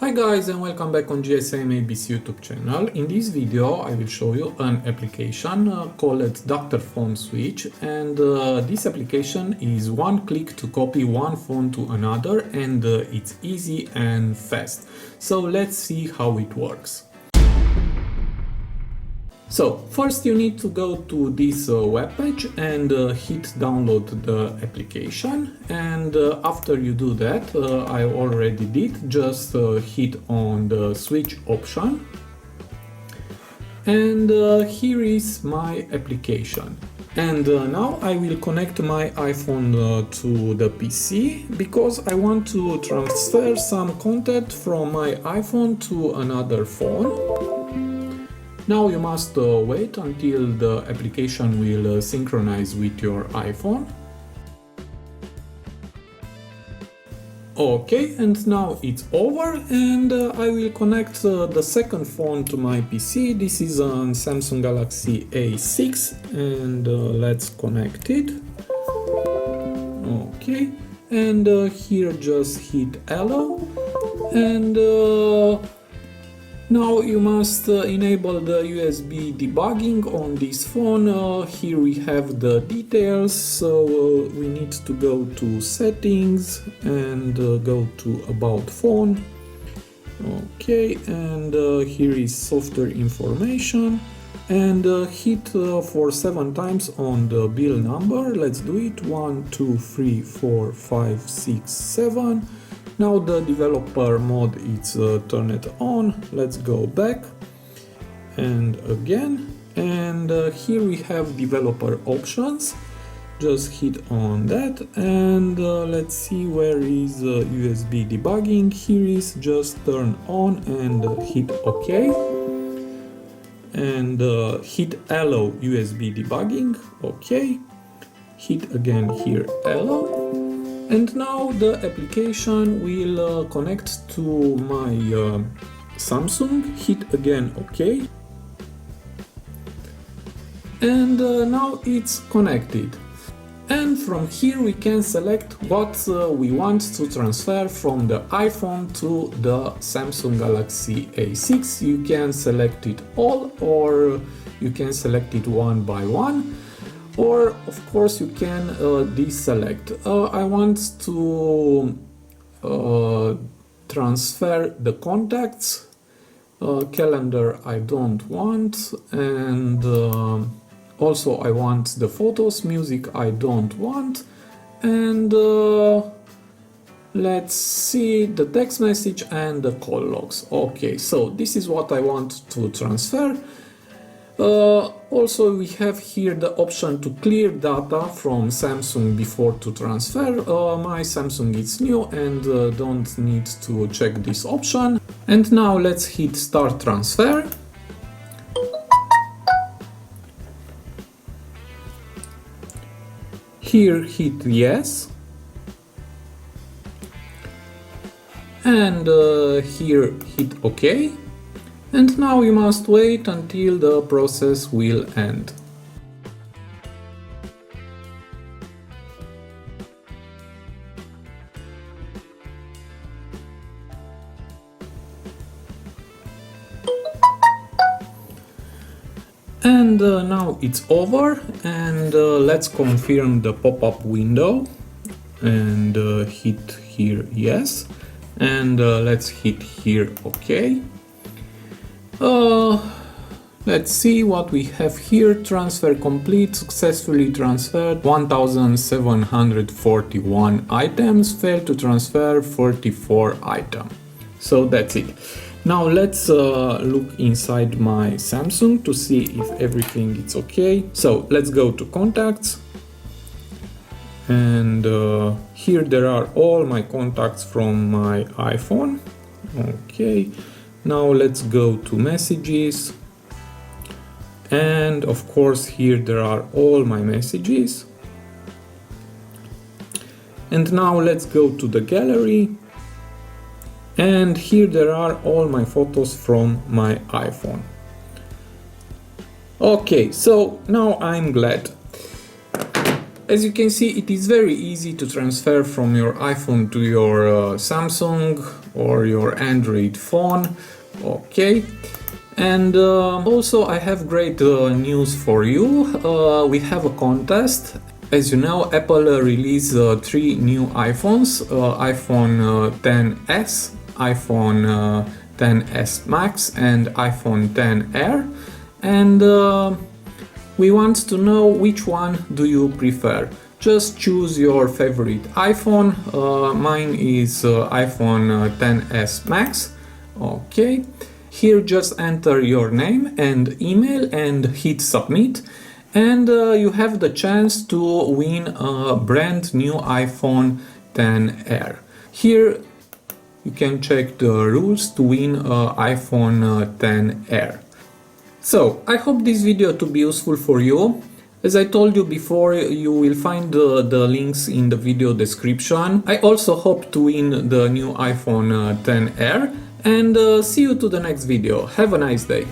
Hi guys, and welcome back on GSM-ABC YouTube channel. In this video I will show you an application called Fone Switch, and this application is one click to copy one phone to another, and it's easy and fast. So let's see how it works. So first you need to go to this web page and hit download the application, and after you do that, I already did, just hit on the switch option, and here is my application. And now I will connect my iPhone to the PC because I want to transfer some content from my iPhone to another phone. Now you must wait until the application will synchronize with your iPhone. Okay, and now it's over, and I will connect the second phone to my PC. This is a Samsung Galaxy A6, and let's connect it. Okay, and here just hit allow, and now you must enable the USB debugging on this phone. Here we have the details, so we need to go to settings and go to about phone. Okay, and here is software information, and hit for 7 times on the bill number. Let's do it. 1, 2, 3, 4, 5, 6, 7. Now the developer mode is turned on. Let's go back and again, and here we have developer options. Just hit on that, and let's see where is USB debugging. Here is, just turn on and hit OK, and hit allow USB debugging. OK, hit again here allow. And now the application will connect to my Samsung. Hit again OK. And now it's connected. And from here we can select what we want to transfer from the iPhone to the Samsung Galaxy A6. You can select it all, or you can select it one by one. Or of course you can deselect. I want to transfer the contacts, calendar I don't want, and also I want the photos, music I don't want, and let's see the text message and the call logs. Okay, so this is what I want to transfer. Also we have here the option to clear data from Samsung before to transfer. My Samsung is new and don't need to check this option. And now let's hit start transfer. Here hit yes, and here hit OK. And now you must wait until the process will end. And now it's over, and let's confirm the pop-up window and hit here yes, and let's hit here OK. Let's see what we have here. Transfer complete, successfully transferred 1741 items, failed to transfer 44 items. So that's it. Now let's look inside my Samsung to see if everything is okay. So let's go to contacts, and here there are all my contacts from my iPhone. Okay. Now let's go to messages, and of course here there are all my messages. And now let's go to the gallery, and here there are all my photos from my iPhone. Okay, so now I'm glad. As you can see, it is very easy to transfer from your iPhone to your Samsung. or your Android phone. Okay. And also I have great news for you. We have a contest. As you know, Apple released 3 new iPhones, iPhone XS, iPhone XS Max and iPhone X Air. And we want to know which one do you prefer. Just choose your favorite iPhone. Mine is iPhone XS Max. Okay. Here just enter your name and email and hit submit, and you have the chance to win a brand new iPhone X Air. Here you can check the rules to win a iPhone X Air. So I hope this video to be useful for you. As I told you before, you will find the links in the video description. I also hope to win the new iPhone X Air. And see you to the next video. Have a nice day.